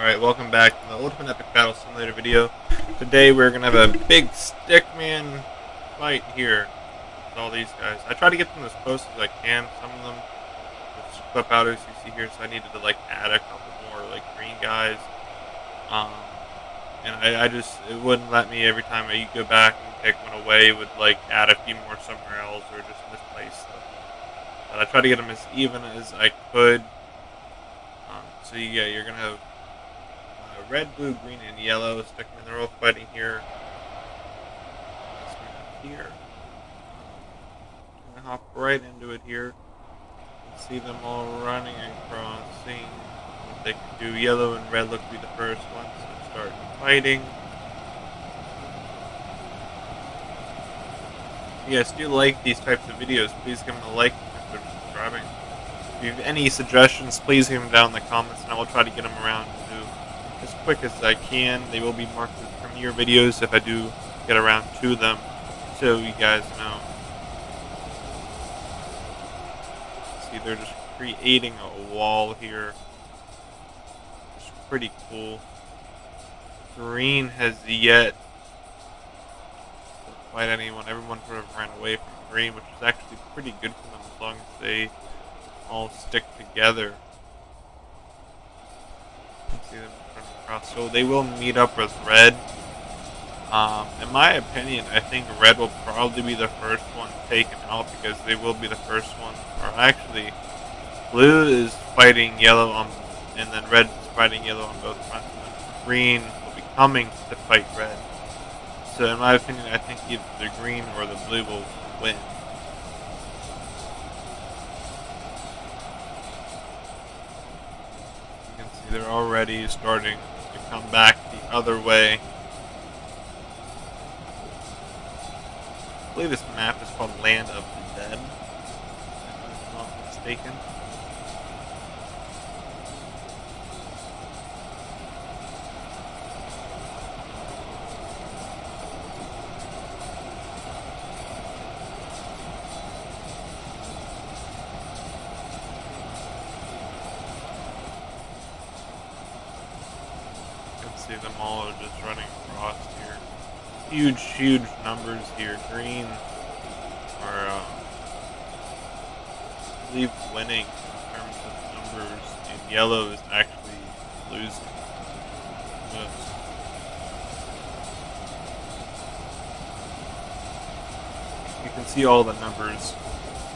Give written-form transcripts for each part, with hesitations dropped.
Alright, welcome back to the Ultimate Epic Battle Simulator video. Today we're going to have a big stickman fight here with all these guys. I try to get them as close as I can. Some of them with clip out as you see here, so I needed to add a couple more green guys. And I just, it wouldn't let me every time I go back and take one away. It would add a few more somewhere else or just misplace stuff. But I try to get them as even as I could. So yeah, you're going to have red, blue, green, and yellow stickmen. They're all fighting here. Here. I'm gonna hop right into it here. You can see them all running and crossing. What they can do. Yellow and red look to be the first ones to start fighting. If you guys do like these types of videos, please give them a like and consider subscribing. If you have any suggestions, please leave them down in the comments, and I will try to get them around to as quick as I can. They will be marked as premiere videos if I do get around to them, so you guys know. See, they're just creating a wall here. It's pretty cool. Green has yet to fight anyone. Everyone sort of ran away from green, which is actually pretty good for them as long as they all stick together. You can see them running across. So they will meet up with red. In my opinion, I think red will probably be the first one taken out because they will be the first one. Or actually, blue is fighting yellow on, and then red is fighting yellow on both fronts. And then green will be coming to fight red. So in my opinion, I think either the green or the blue will win. You can see they're already starting to come back the other way. I believe this map is called Land of the Dead, if I'm not mistaken. You can see them all are just running across here. Huge numbers here. Green are, I believe, winning in terms of numbers, and yellow is actually losing. You can see all the numbers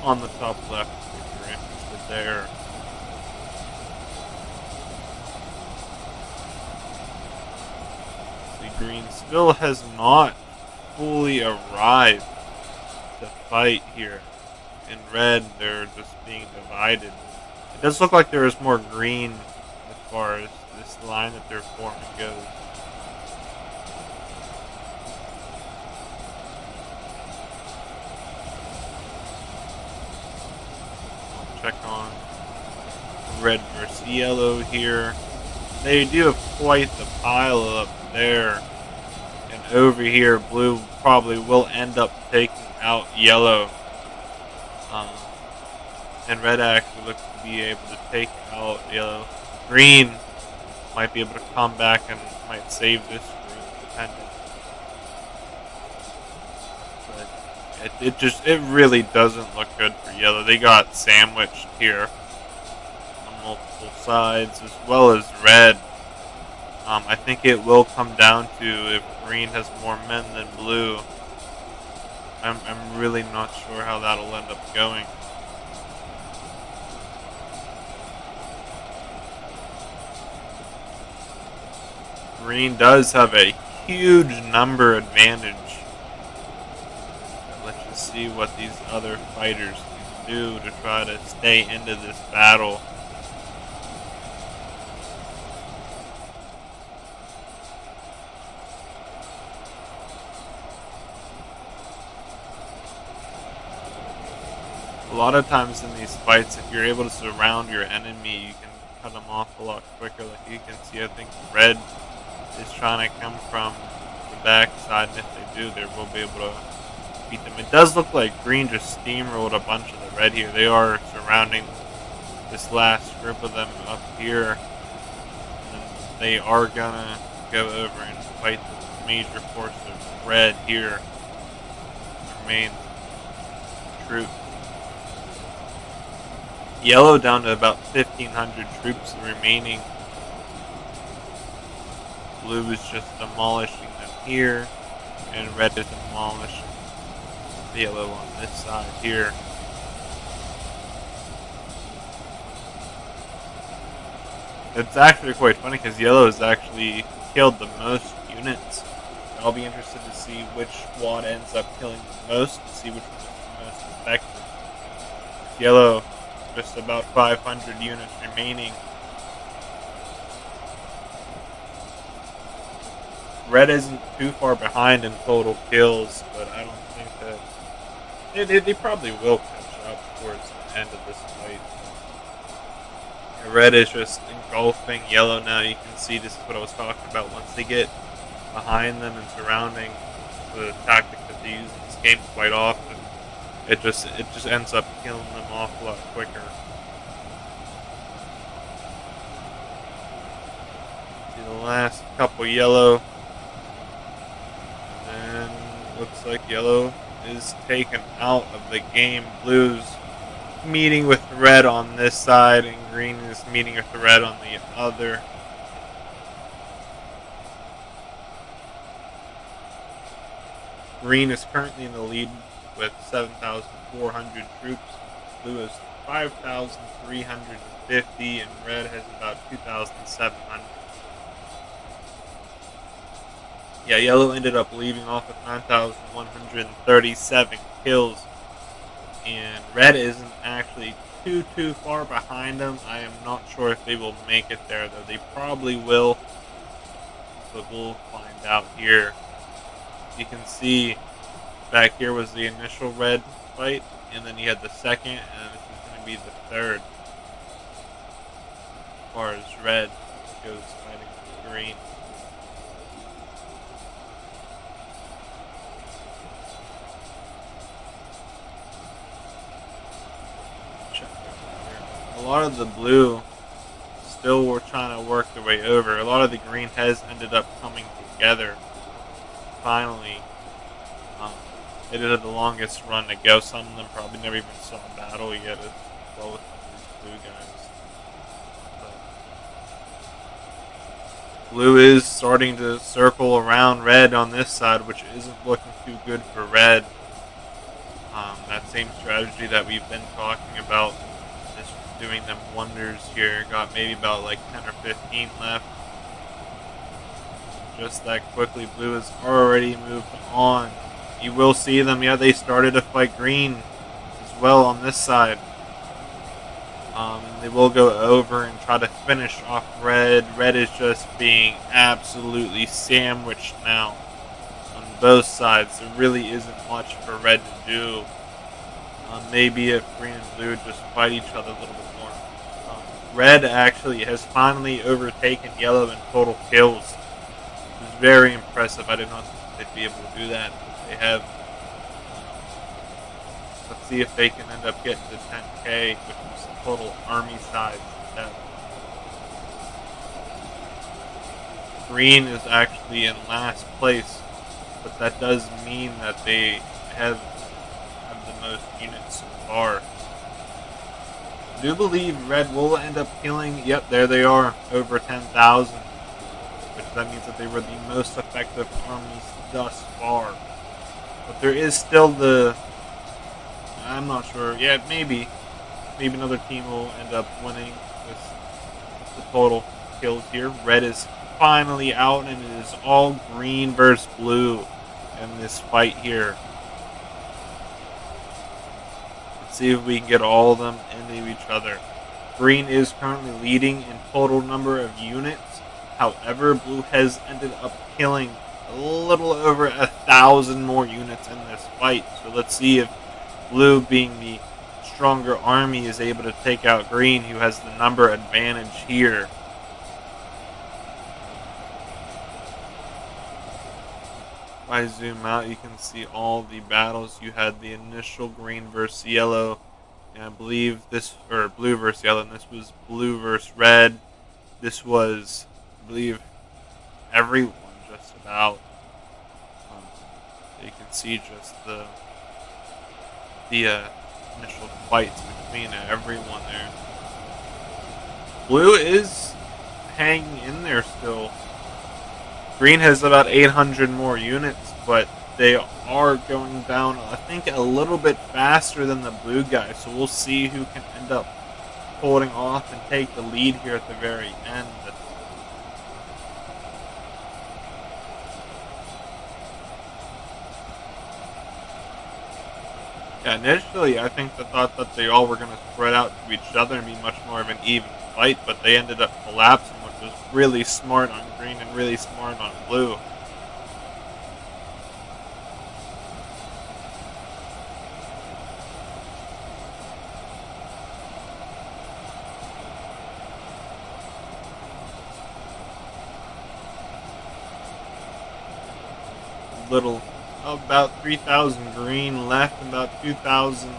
on the top left if you're interested there. Green still has not fully arrived to fight here. In red, they're just being divided. It does look like there is more green as far as this line that they're forming goes. I'll check on red versus yellow here. They do have quite the pile up there. And over here, blue probably will end up taking out yellow. And red actually looks to be able to take out yellow. Green might be able to come back and might save this group, depending. But it really doesn't look good for yellow. They got sandwiched here on multiple sides, as well as red. I think it will come down to if green has more men than blue. I'm really not sure how that'll end up going. Green does have a huge number advantage. Let's just see what these other fighters can do to try to stay into this battle. A lot of times in these fights, if you're able to surround your enemy, you can cut them off a lot quicker. Like you can see, I think red is trying to come from the back side, and if they do, they will be able to beat them. It does look like green just steamrolled a bunch of the red here. They are surrounding this last group of them up here. And they are gonna go over and fight the major force of red here. Their main troop. Yellow down to about 1,500 troops remaining. Blue is just demolishing them here, and red is demolishing the yellow on this side here. It's actually quite funny because yellow has actually killed the most units. I'll be interested to see which squad ends up killing the most and see which one is the most effective. Yellow, just about 500 units remaining. Red isn't too far behind in total kills, but I don't think that they probably will catch up towards the end of this fight. Red is just engulfing yellow now. You can see this is what I was talking about. Once they get behind them and surrounding, the tactic that they use in this game quite often, it just ends up killing them off a lot quicker. See the last couple yellow, and looks like yellow is taken out of the game. Blue's meeting with red on this side, and green is meeting with red on the other. Green is currently in the lead with 7,400 troops. Blue is 5,350, and red has about 2,700. Yeah, yellow ended up leaving off with 9,137 kills. And red isn't actually too far behind them. I am not sure if they will make it there, though. They probably will, but we'll find out here. You can see back here was the initial red fight, and then you had the second, and this is going to be the third as far as red goes fighting green. A lot of the blue still were trying to work their way over. A lot of the green has ended up coming together. Finally, they did have the longest run to go. Some of them probably never even saw a battle yet as well with these blue guys. But blue is starting to circle around red on this side, which isn't looking too good for red. That same strategy that we've been talking about is doing them wonders here. Got maybe about like 10 or 15 left. Just that quickly, blue has already moved on. You will see them. Yeah, they started to fight green as well on this side. They will go over and try to finish off red. Red is just being absolutely sandwiched now on both sides. There really isn't much for red to do. Maybe if green and blue just fight each other a little bit more. Red actually has finally overtaken yellow in total kills. It was very impressive. I did not think they'd be able to do that. They have. Let's see if they can end up getting to 10K, which is the total army size. Green is actually in last place, but that does mean that they have the most units so far. I do believe red will end up killing. Yep, there they are, over 10,000, which that means that they were the most effective armies thus far. But there is still the, I'm not sure. Yeah, maybe another team will end up winning with the total kills here. Red is finally out, and it is all green versus blue in this fight here. Let's see if we can get all of them into each other. Green is currently leading in total number of units. However, blue has ended up killing a little over 1,000 more units in this fight. So let's see if blue, being the stronger army, is able to take out green, who has the number advantage here. If I zoom out, you can see all the battles. You had the initial green versus yellow, and I believe this, or blue versus yellow, and this was blue versus red. This was I believe everyone just about. Um, you can see just the initial fights between everyone there. Blue is hanging in there still. Green has about 800 more units, but they are going down, I think, a little bit faster than the blue guys. So we'll see who can end up holding off and take the lead here at the very end. Yeah, initially I think the thought that they all were going to spread out to each other and be much more of an even fight, but they ended up collapsing, which was really smart on green and really smart on blue. Little, about 3,000 green left, about 2,000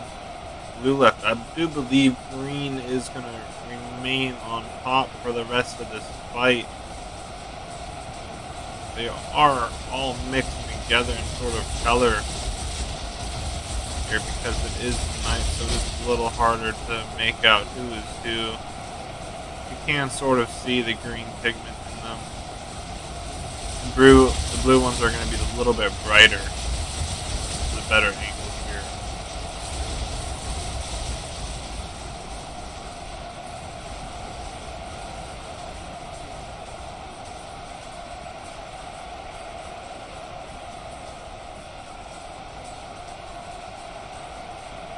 blue left. I do believe green is going to remain on top for the rest of this fight. They are all mixing together in sort of color here because it is night, so it's a little harder to make out who is who. You can sort of see the green pigment in them. The blue ones are going to be a little bit brighter. The better angle here.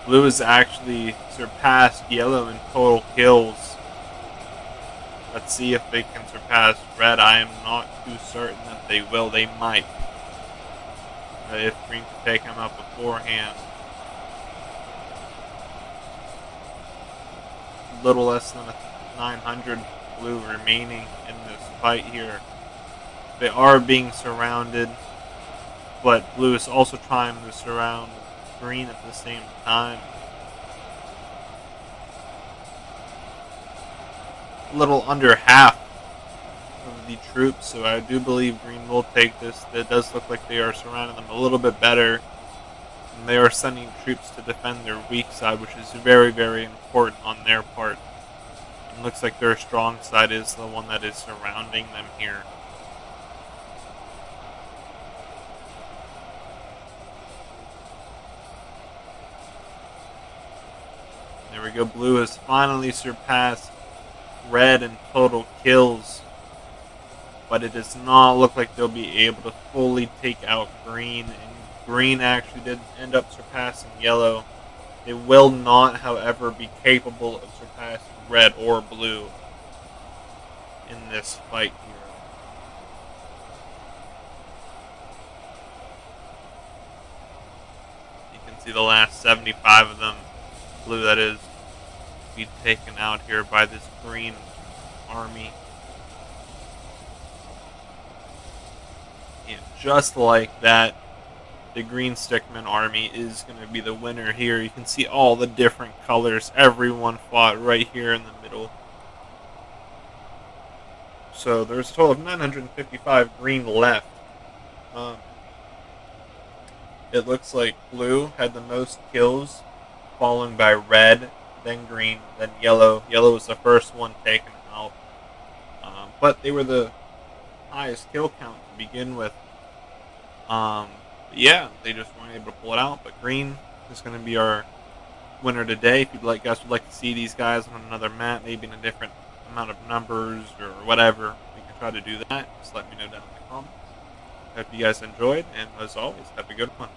Blue has actually surpassed yellow in total kills. Let's see if they can surpass red. I am not too certain that they will. They might. If green can take him out beforehand. A little less than 900 blue remaining in this fight here. They are being surrounded, but blue is also trying to surround green at the same time. A little under half of the troops, so I do believe green will take this. It does look like they are surrounding them a little bit better, and they are sending troops to defend their weak side, which is very, very important on their part. It looks like their strong side is the one that is surrounding them here. There we go. Blue has finally surpassed red in total kills, but it does not look like they'll be able to fully take out green. And green actually did end up surpassing yellow. They will not, however, be capable of surpassing red or blue in this fight here. You can see the last 75 of them, blue that is, be taken out here by this green army. And just like that, the green stickman army is going to be the winner here. You can see all the different colors. Everyone fought right here in the middle. So there's a total of 955 green left. It looks like blue had the most kills, followed by red, then green, then yellow. Yellow was the first one taken out. But they were the highest kill count to begin with. Yeah, they just weren't able to pull it out. But green is going to be our winner today. If you guys would like to see these guys on another map, maybe in a different amount of numbers or whatever, we can try to do that. Just let me know down in the comments. Hope you guys enjoyed, and as always, have a good one.